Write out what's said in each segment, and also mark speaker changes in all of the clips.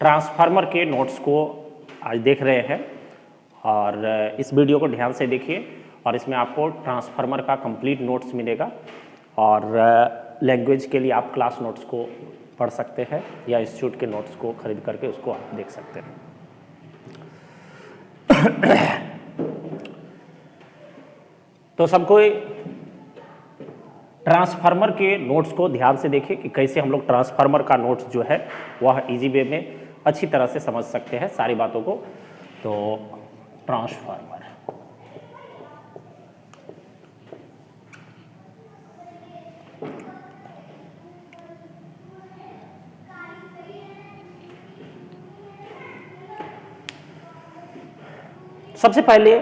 Speaker 1: Transformer के notes को आज देख रहे हैं और इस वीडियो को ध्यान से देखिए और इसमें आपको ट्रांसफार्मर का कंप्लीट नोट्स मिलेगा और लैंग्वेज के लिए आप क्लास नोट्स को पढ़ सकते हैं या इंस्टीट्यूट के नोट्स को खरीद करके उसको आप देख सकते हैं। तो सबको ट्रांसफार्मर के नोट्स को ध्यान से देखिए कि कैसे हम लोग ट्रांसफार्मर का नोट्स जो है वह इजी वे में अच्छी तरह से समझ सकते हैं सारी बातों को। तो ट्रांसफार्मर सबसे पहले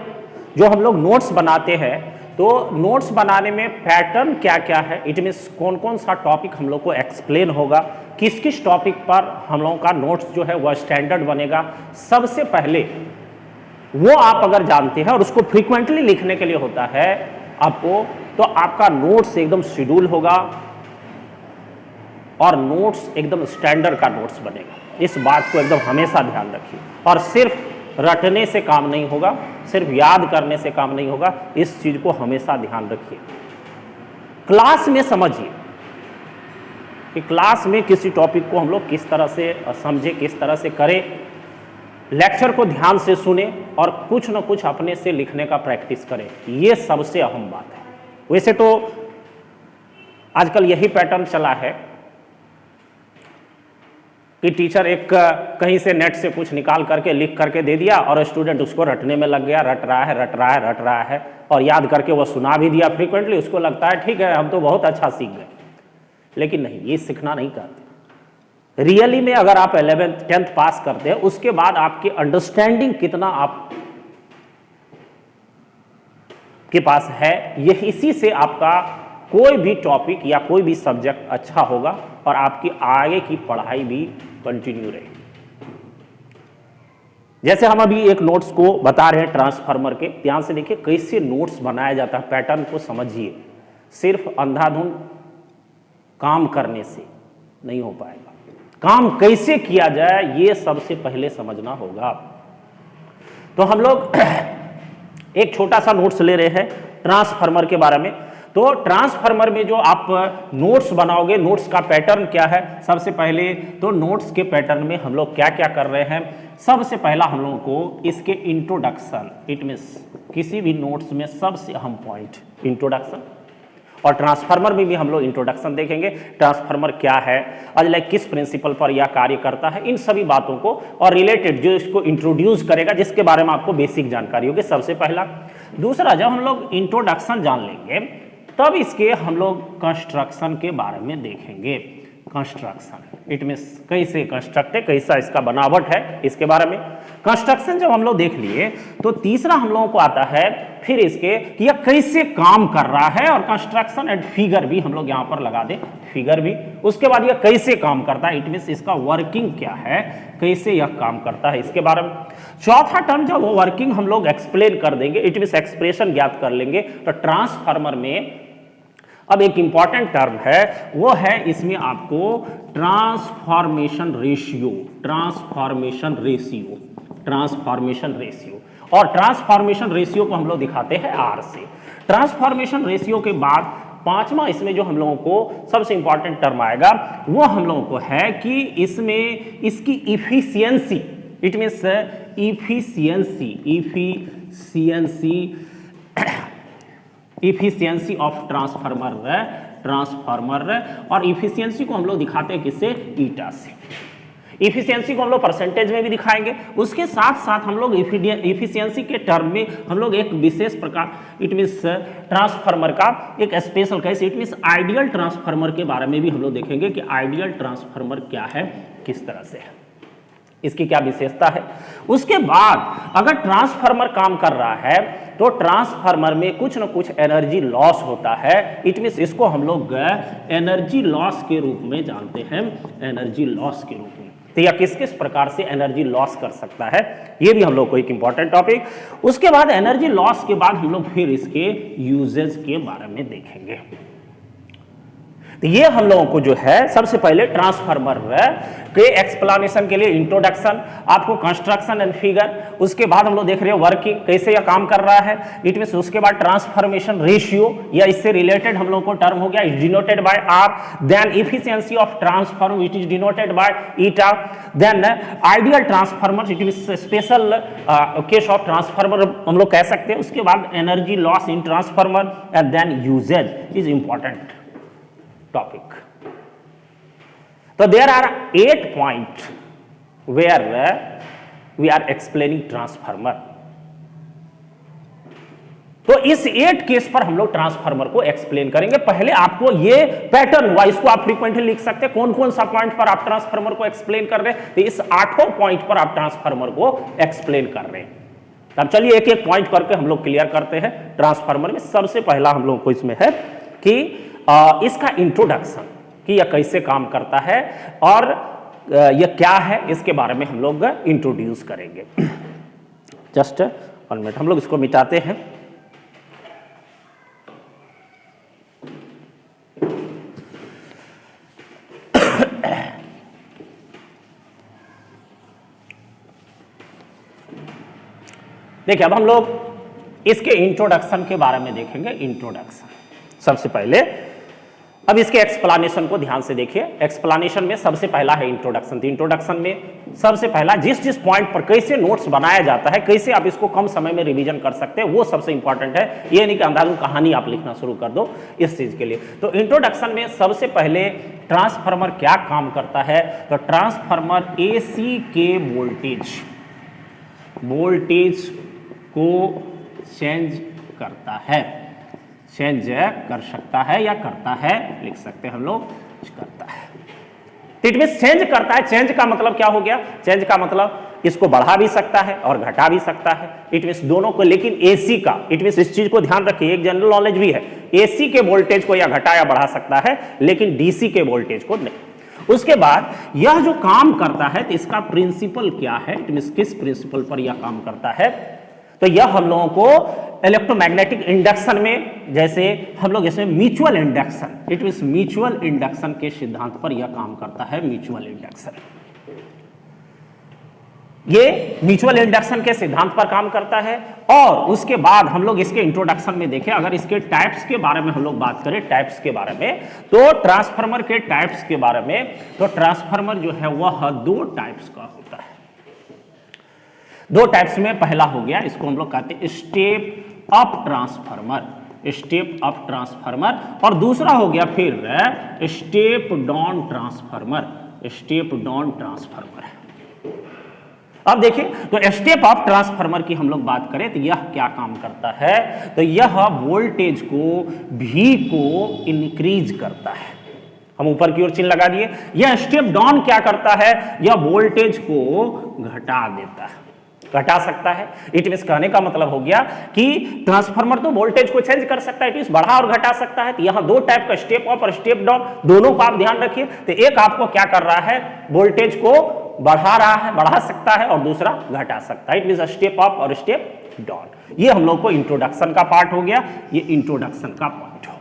Speaker 1: जो हम लोग नोट्स बनाते हैं तो नोट्स बनाने में पैटर्न क्या क्या है, इट मीन्स कौन कौन सा टॉपिक हम लोग को एक्सप्लेन होगा, किस किस टॉपिक पर हम लोगों का नोट्स जो है वह स्टैंडर्ड बनेगा। सबसे पहले वो आप अगर जानते हैं और उसको फ्रीक्वेंटली लिखने के लिए होता है आपको, तो आपका नोट्स एकदम शेड्यूल होगा और नोट्स एकदम स्टैंडर्ड का नोट्स बनेगा। इस बात को एकदम हमेशा ध्यान रखिए और सिर्फ रटने से काम नहीं होगा, सिर्फ याद करने से काम नहीं होगा, इस चीज को हमेशा ध्यान रखिए। क्लास में समझिए कि क्लास में किसी टॉपिक को हम लोग किस तरह से समझे, किस तरह से करें। लेक्चर को ध्यान से सुने और कुछ ना कुछ अपने से लिखने का प्रैक्टिस करें, ये सबसे अहम बात है। वैसे तो आजकल यही पैटर्न चला है कि टीचर एक कहीं से नेट से कुछ निकाल करके लिख करके दे दिया और स्टूडेंट उसको रटने में लग गया, रट रहा है और याद करके वो सुना भी दिया फ्रीक्वेंटली। उसको लगता है ठीक है हम तो बहुत अच्छा सीख गए, लेकिन नहीं, ये सीखना नहीं करते। रियली में अगर आप 11th 10th पास करते हैं उसके बाद आपकी अंडरस्टैंडिंग कितना आप के पास है, यह इसी से आपका कोई भी टॉपिक या कोई भी सब्जेक्ट अच्छा होगा और आपकी आगे की पढ़ाई भी कंटिन्यू रहेगी। जैसे हम अभी एक नोट्स को बता रहे हैं ट्रांसफार्मर के, ध्यान से देखिए कैसे नोट्स बनाया जाता है, पैटर्न को समझिए। सिर्फ अंधाधुंध काम करने से नहीं हो पाएगा, काम कैसे किया जाए ये सबसे पहले समझना होगा। तो हम लोग एक छोटा सा नोट्स ले रहे हैं ट्रांसफार्मर के बारे में। तो ट्रांसफार्मर में जो आप नोट्स बनाओगे, नोट्स का पैटर्न क्या है, सबसे पहले तो नोट्स के पैटर्न में हम लोग क्या क्या कर रहे हैं। सबसे पहला हम लोगों को इसके इंट्रोडक्शन, इट मीन्स किसी भी नोट्स में सबसे अहम पॉइंट इंट्रोडक्शन, और ट्रांसफार्मर में भी हम लोग इंट्रोडक्शन देखेंगे। ट्रांसफार्मर क्या है, लाइक किस प्रिंसिपल पर यह कार्य करता है, इन सभी बातों को और रिलेटेड जो इसको इंट्रोड्यूस करेगा, जिसके बारे में आपको बेसिक जानकारी होगी, सबसे पहला। दूसरा, जब हम लोग इंट्रोडक्शन जान लेंगे तब इसके हम लोग कंस्ट्रक्शन के बारे में देखेंगे। कंस्ट्रक्शन, इट मीन्स कैसे कंस्ट्रक्ट है, कैसा इसका बनावट है, इसके बारे में। कंस्ट्रक्शन जब हम लोग देख लिए तो तीसरा हम लोगों को आता है फिर इसके कि यह कैसे काम कर रहा है, और कंस्ट्रक्शन एंड फिगर भी हम लोग यहां पर लगा दे, फिगर भी। उसके बाद यह कैसे काम करता है, इट मीन्स इसका वर्किंग क्या है, कैसे यह काम करता है, इसके बारे में। चौथा टर्म जब वो वर्किंग हम लोग एक्सप्लेन कर देंगे, इट मीन्स एक्सप्रेशन ज्ञात कर लेंगे, तो ट्रांसफार्मर में अब एक इंपॉर्टेंट टर्म है, वो है इसमें आपको transformation ratio, transformation ratio, transformation ratio. और ट्रांसफॉर्मेशन रेशियो को हम लोग दिखाते हैं आर से। ट्रांसफॉर्मेशन रेशियो के बाद पांचवा इसमें जो हम लोगों को सबसे इंपॉर्टेंट टर्म आएगा वो हम लोगों को है कि इसमें इसकी efficiency, it means efficiency of transformer. और इफिशियंसी को हम लोग दिखाते हैं किससे, ईटा से। इफिशियंसी को हम लोग परसेंटेज में भी दिखाएंगे, उसके साथ साथ हम लोग इफिशियंसी के टर्म में हम लोग एक विशेष प्रकार, इट मीन्स ट्रांसफार्मर का एक special case, it means ideal transformer के बारे में भी हम लोग देखेंगे कि आइडियल ट्रांसफार्मर क्या है, किस तरह से है, इसकी क्या विशेषता है। उसके बाद अगर ट्रांसफार्मर काम कर रहा है तो ट्रांसफार्मर में कुछ ना कुछ एनर्जी लॉस होता है, इट मीन्स इसको हम लोग एनर्जी लॉस के रूप में जानते हैं, एनर्जी लॉस के रूप में। तो यह किस किस प्रकार से एनर्जी लॉस कर सकता है, ये भी हम लोग को एक इंपॉर्टेंट टॉपिक। उसके बाद एनर्जी लॉस के बाद हम लोग फिर इसके यूजेज के बारे में देखेंगे। तो ये हम लोगों को जो है सबसे पहले ट्रांसफार्मर के एक्सप्लेनेशन के लिए इंट्रोडक्शन, आपको कंस्ट्रक्शन एंड फिगर, उसके बाद हम लोग देख रहे हैं वर्किंग कैसे यह काम कर रहा है, इट मींस उसके बाद ट्रांसफॉर्मेशन रेशियो या इससे रिलेटेड हम लोग को टर्म हो गया denoted by R, then efficiency of transformer it is denoted by eta, then ideal transformer it is special case of transformer हम लोग कह सकते हैं, उसके बाद energy loss in transformer and then uses is important topic. So there are 8 points where we are explaining transformer. तो इस 8 case पर हम लोग ट्रांसफार्मर को एक्सप्लेन करेंगे। पहले आपको ये पैटर्न हुआ, इसको आप फ्रीक्वेंटली लिख सकते हैं कौन कौन सा पॉइंट पर आप ट्रांसफार्मर को एक्सप्लेन कर रहे हैं, तो इस 8 पॉइंट पर आप ट्रांसफार्मर को एक्सप्लेन कर रहे हैं। अब चलिए एक एक पॉइंट करके हम लोग क्लियर करते हैं ट्रांसफार्मर में। सबसे पहला हम लोग को इसमें है कि इसका इंट्रोडक्शन कि यह कैसे काम करता है और यह क्या है, इसके बारे में हम लोग इंट्रोड्यूस करेंगे। जस्ट 1 मिनट, हम लोग इसको मिटाते हैं। देखिए अब हम लोग इसके इंट्रोडक्शन के बारे में देखेंगे। इंट्रोडक्शन सबसे पहले, अब इसके एक्सप्लेनेशन को ध्यान से देखिए। एक्सप्लेनेशन में सबसे पहला है इंट्रोडक्शन। तो इंट्रोडक्शन में सबसे पहला जिस पॉइंट पर कैसे नोट्स बनाया जाता है, कैसे आप इसको कम समय में रिवीजन कर सकते हैं, वो सबसे इंपॉर्टेंट है। ये नहीं कि अंधाधुंध कहानी आप लिखना शुरू कर दो इस चीज के लिए। तो इंट्रोडक्शन में सबसे पहले ट्रांसफार्मर क्या काम करता है, तो ट्रांसफार्मर एसी के वोल्टेज को चेंज करता है, चेंज कर सकता है या करता है, लिख सकते हैं हम लोग करता है। इट मींस चेंज करता है। चेंज का मतलब क्या हो गया, चेंज का मतलब इसको बढ़ा भी सकता है और घटा भी सकता है। इट मींस दोनों को, लेकिन एसी का, इट मींस इस चीज को ध्यान रखिए, एक जनरल नॉलेज भी है, एसी के वोल्टेज को या घटा या बढ़ा सकता है, लेकिन डीसी के वोल्टेज को नहीं। उसके बाद यह जो काम करता है तो इसका प्रिंसिपल क्या है, इट मींस किस प्रिंसिपल पर यह काम करता है, तो यह हम लोगों को इलेक्ट्रोमैग्नेटिक इंडक्शन में, जैसे हम लोग इसमें mutual induction, it means mutual induction के सिद्धांत पर यह काम करता है। म्यूचुअल इंडक्शन, ये म्यूचुअल इंडक्शन के सिद्धांत पर काम करता है। और उसके बाद हम लोग इसके इंट्रोडक्शन में देखें, अगर इसके टाइप्स के बारे में हम लोग बात करें, टाइप्स के बारे में, तो ट्रांसफार्मर के टाइप्स के बारे में, तो ट्रांसफार्मर जो है वह 2 टाइप्स का होता है। 2 टाइप्स में पहला हो गया, इसको हम लोग कहते हैं step up transformer, step up transformer, और दूसरा हो गया फिर step down transformer, step down transformer. अब देखिए, तो स्टेप अप ट्रांसफार्मर की हम लोग बात करें तो यह क्या काम करता है, तो यह वोल्टेज को V को इंक्रीज करता है। हम ऊपर की ओर चिन्ह लगा दिए। यह स्टेप डाउन क्या करता है, यह वोल्टेज को घटा देता है, घटा सकता है। इट मींस कहने का मतलब हो गया कि ट्रांसफार्मर तो वोल्टेज को चेंज कर सकता है, इट मींस बढ़ा और घटा सकता है। तो यहां 2 टाइप का, स्टेप अप और स्टेप डाउन, दोनों को आप ध्यान रखिए। तो एक आपको क्या कर रहा है, वोल्टेज को बढ़ा रहा है, बढ़ा सकता है, और दूसरा घटा सकता है। इट मींस स्टेप अप और स्टेप डाउन। ये हम लोग को इंट्रोडक्शन का पार्ट हो गया, ये इंट्रोडक्शन का पॉइंट हो।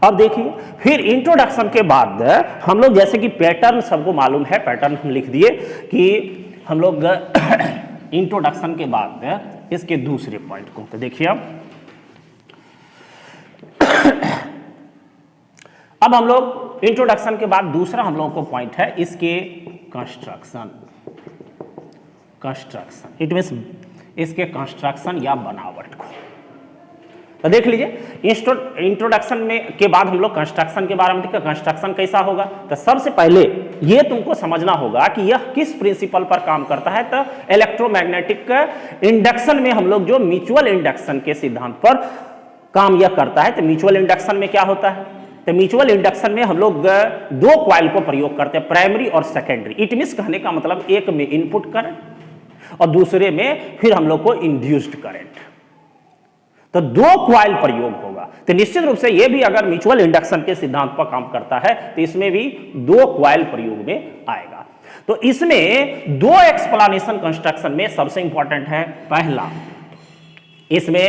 Speaker 1: अब देखिए, फिर इंट्रोडक्शन के बाद हम लोग, जैसे कि पैटर्न सबको मालूम है, पैटर्न हम लिख दिए कि हम लोग इंट्रोडक्शन के बाद इसके दूसरे पॉइंट को, तो देखिए अब हम लोग इंट्रोडक्शन के बाद दूसरा हम लोगों को पॉइंट है इसके कंस्ट्रक्शन। कंस्ट्रक्शन इट मींस इसके कंस्ट्रक्शन या बनावट को, तो देख लीजिए। इंट्रोडक्शन में के बाद हम लोग कंस्ट्रक्शन के बारे में देखिए, कंस्ट्रक्शन कैसा होगा। तो सबसे पहले ये तुमको समझना होगा कि यह किस प्रिंसिपल पर काम करता है। तो इलेक्ट्रोमैग्नेटिक इंडक्शन में हम लोग जो म्यूचुअल इंडक्शन के सिद्धांत पर काम यह करता है। तो म्यूचुअल इंडक्शन में क्या होता है, तो म्यूचुअल इंडक्शन में हम लोग 2 कॉइल को प्रयोग करते हैं, प्राइमरी और सेकेंडरी। इट मींस कहने का मतलब एक में इनपुट करंट और दूसरे में फिर हम लोग को इंड्यूस्ड करंट। तो 2 कॉइल प्रयोग होगा। तो निश्चित रूप से ये भी अगर म्यूचुअल इंडक्शन के सिद्धांत पर काम करता है तो इसमें भी 2 कॉइल प्रयोग में आएगा। तो इसमें 2 एक्सप्लेनेशन कंस्ट्रक्शन में सबसे इंपॉर्टेंट है। पहला, इसमें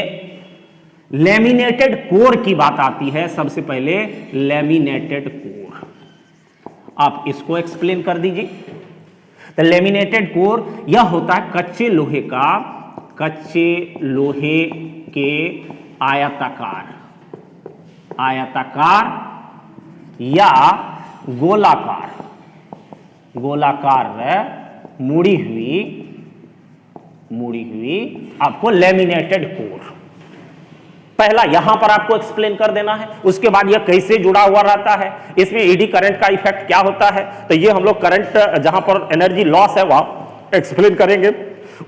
Speaker 1: लैमिनेटेड कोर की बात आती है, सबसे पहले लैमिनेटेड कोर, आप इसको एक्सप्लेन कर दीजिए। तो लैमिनेटेड कोर यह होता है कच्चे लोहे के आयताकार या गोलाकार मुड़ी हुई आपको लैमिनेटेड कोर पहला यहां पर आपको एक्सप्लेन कर देना है। उसके बाद यह कैसे जुड़ा हुआ रहता है, इसमें ईडी करंट का इफेक्ट क्या होता है, तो ये हम लोग करंट जहां पर एनर्जी लॉस है वहां एक्सप्लेन करेंगे।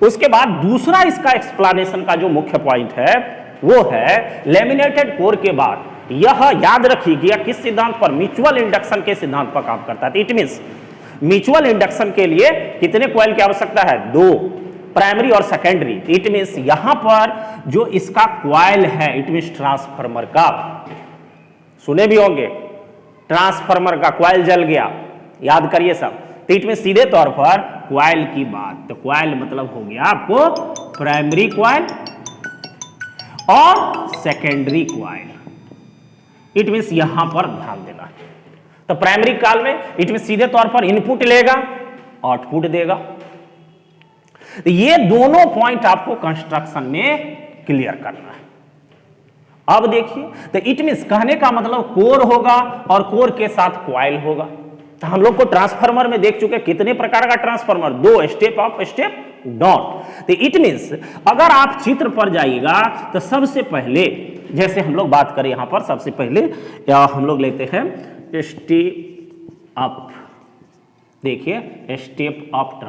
Speaker 1: उसके बाद दूसरा इसका एक्सप्लेनेशन का जो मुख्य पॉइंट है वो है लैमिनेटेड कोर के बाद यह याद रखिए किस सिद्धांत पर, म्यूचुअल इंडक्शन के सिद्धांत पर काम करता है। इट मींस म्यूचुअल इंडक्शन के लिए कितने कॉइल की आवश्यकता है, 2, प्राइमरी और सेकेंडरी। इट मींस यहां पर जो इसका कॉइल है, इट मींस ट्रांसफार्मर का, सुने भी होंगे ट्रांसफार्मर का कॉइल जल गया, याद करिए सब। तो इट मींस सीधे तौर पर कॉइल की बात, तो कॉइल मतलब हो गया आपको प्राइमरी कॉइल और सेकेंडरी कॉइल। इट मींस यहां पर ध्यान देना है। तो प्राइमरी कॉइल में इट मींस सीधे तौर पर इनपुट लेगा, आउटपुट देगा। तो ये दोनों पॉइंट आपको कंस्ट्रक्शन में क्लियर करना है। अब देखिए, तो इट मींस कहने का मतलब कोर होगा और कोर के साथ कॉइल होगा। तो हम लोग को ट्रांसफार्मर में देख चुके कितने प्रकार का transformer, 2, step up step down. तो इट मींस अगर आप चित्र पर जाइएगा तो सबसे पहले जैसे हम लोग बात करें यहां पर, सबसे पहले हम लोग लेते हैं स्टेप अप। देखिए स्टेप अप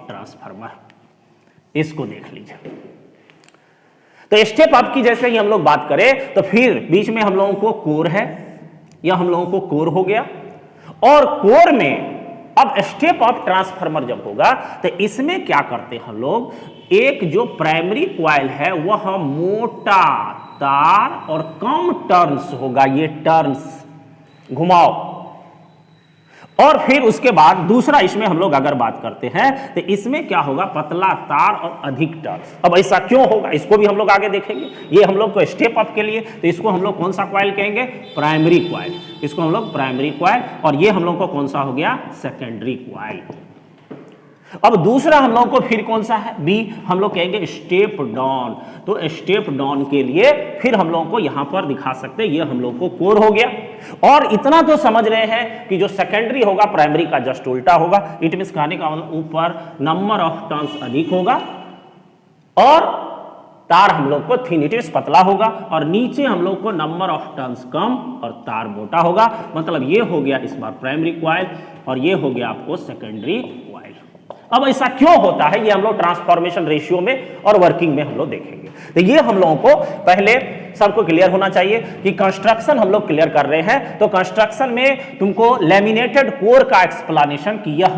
Speaker 1: ट्रांसफार्मर, इसको देख लीजिए। तो स्टेप अप की जैसे ही हम लोग बात करें तो फिर बीच में हम लोगों को कोर है, या हम लोगों को कोर हो गया, और कोर में अब स्टेप अप ट्रांसफार्मर जब होगा तो इसमें क्या करते हैं हम लोग, एक जो प्राइमरी कॉइल है वह मोटा तार और कम टर्न्स होगा, ये टर्न्स घुमाओ, और फिर उसके बाद दूसरा इसमें हम लोग अगर बात करते हैं तो इसमें क्या होगा, पतला तार और अधिक टर्न्स। अब ऐसा क्यों होगा इसको भी हम लोग आगे देखेंगे। ये हम लोग को स्टेप अप के लिए, तो इसको हम लोग कौन सा कॉइल कहेंगे, प्राइमरी कॉइल, इसको हम लोग प्राइमरी कॉइल, और ये हम लोग को कौन सा हो गया, सेकेंडरी कॉइल। अब दूसरा हम लोग को फिर कौन सा है, बी, हम लोग कहेंगे स्टेप डाउन। तो स्टेप डाउन के लिए फिर हम लोगों को यहां पर दिखा सकते हैं, ये हम लोग को कोर हो गया। और इतना तो समझ रहे हैं कि जो सेकेंडरी होगा प्राइमरी का जस्ट उल्टा होगा। इट मींस कहने का मतलब ऊपर नंबर ऑफ टर्न्स अधिक होगा और तार हम लोग को थिन, इट मींस पतला होगा, और नीचे हम लोग को नंबर ऑफ टर्न्स कम और तार मोटा होगा। मतलब ये हो गया इस बार प्राइमरी कॉइल और ये हो गया आपको सेकेंडरी कॉइल। अब ऐसा क्यों होता है ये हम लोग ट्रांसफॉर्मेशन रेशियो में और वर्किंग में हम लोग देखेंगे। तो ये हम लोगों को पहले सबको क्लियर होना चाहिए कि कंस्ट्रक्शन हम लोग क्लियर कर रहे हैं। तो कंस्ट्रक्शन में तुमको लैमिनेटेड कोर का एक्सप्लेनेशन कि यह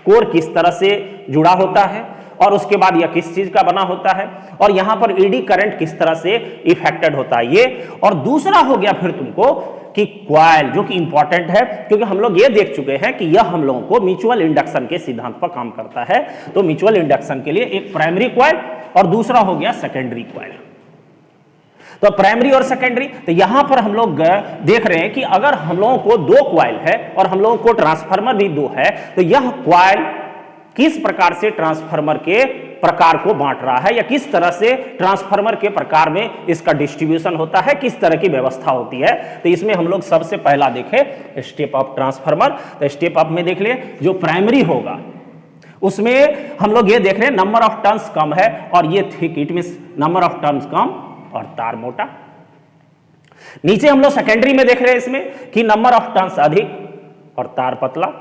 Speaker 1: कोर किस तरह से जुड़ा होता है और उसके बाद यह किस चीज का बना होता है और यहां पर ईडी करंट किस तरह से इफेक्टेड होता है ये। और दूसरा हो गया फिर तुमको कि कॉइल, जो कि इंपॉर्टेंट है क्योंकि हम लोग ये देख चुके हैं कि यह हम लोगों को म्यूचुअल इंडक्शन के सिद्धांत पर काम करता है। तो म्यूचुअल इंडक्शन के लिए एक प्राइमरी कॉइल और दूसरा हो गया सेकेंडरी कॉइल। तो प्राइमरी और सेकेंडरी, तो यहां पर हम लोग देख रहे हैं कि अगर हम लोगों को 2 कॉइल है और हम लोगों को ट्रांसफार्मर भी 2 है, तो यह कॉइल किस प्रकार से ट्रांसफार्मर के प्रकार को बांट रहा है या किस तरह से ट्रांसफार्मर के प्रकार में इसका डिस्ट्रीब्यूशन होता है, किस तरह की व्यवस्था होती है। तो इसमें हम लोग सबसे पहला देखें स्टेप अप ट्रांसफार्मर। तो स्टेप अप में देख लिए जो प्राइमरी होगा उसमें हम लोग ये देख रहे हैं नंबर ऑफ टर्न्स कम है और ये thick, it means number of turns कम और तार मोटा। नीचे हम लोग सेकेंडरी में देख रहे हैं इसमें कि नंबर ऑफ टर्न्स अधिक और तार पतला।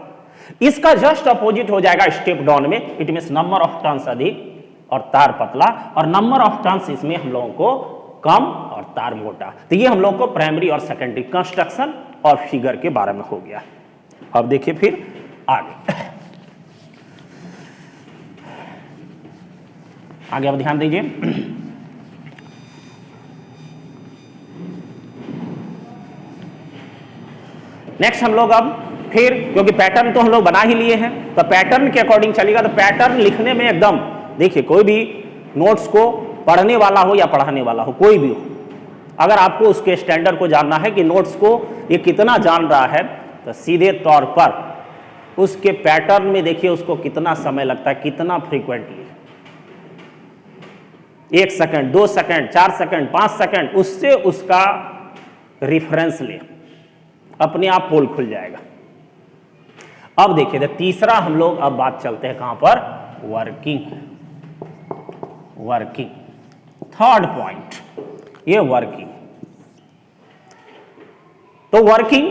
Speaker 1: इसका जस्ट अपोजिट हो जाएगा स्टेप डाउन में, it means number of turns अधिक और तार पतला, और नंबर ऑफ टर्न्स इसमें हम लोगों को कम और तार मोटा। तो ये हम लोगों को प्राइमरी और सेकेंडरी कंस्ट्रक्शन और फिगर के बारे में हो गया। अब देखिए फिर आगे अब ध्यान दीजिए। नेक्स्ट हम लोग अब फिर, क्योंकि पैटर्न तो हम लोग बना ही लिए हैं, तो पैटर्न के अकॉर्डिंग चलेगा। तो पैटर्न लिखने में एकदम देखिए, कोई भी नोट्स को पढ़ने वाला हो या पढ़ाने वाला हो, कोई भी हो, अगर आपको उसके स्टैंडर्ड को जानना है कि नोट्स को ये कितना जान रहा है, तो सीधे तौर पर उसके पैटर्न में देखिए उसको कितना समय लगता है, कितना frequently, 1 second, 2 second, 4 second, 5 second, उससे उसका रिफरेंस ले, अपने आप पोल खुल जाएगा। अब देखिए तो तीसरा हम लोग अब बात चलते हैं कहां पर, वर्किंग। वर्किंग थर्ड पॉइंट, ये वर्किंग। तो working,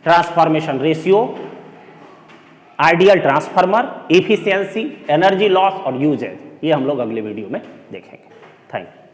Speaker 1: transformation ratio, ideal transformer, efficiency, energy loss और यूजेज, ये हम लोग अगले वीडियो में देखेंगे। Thank you.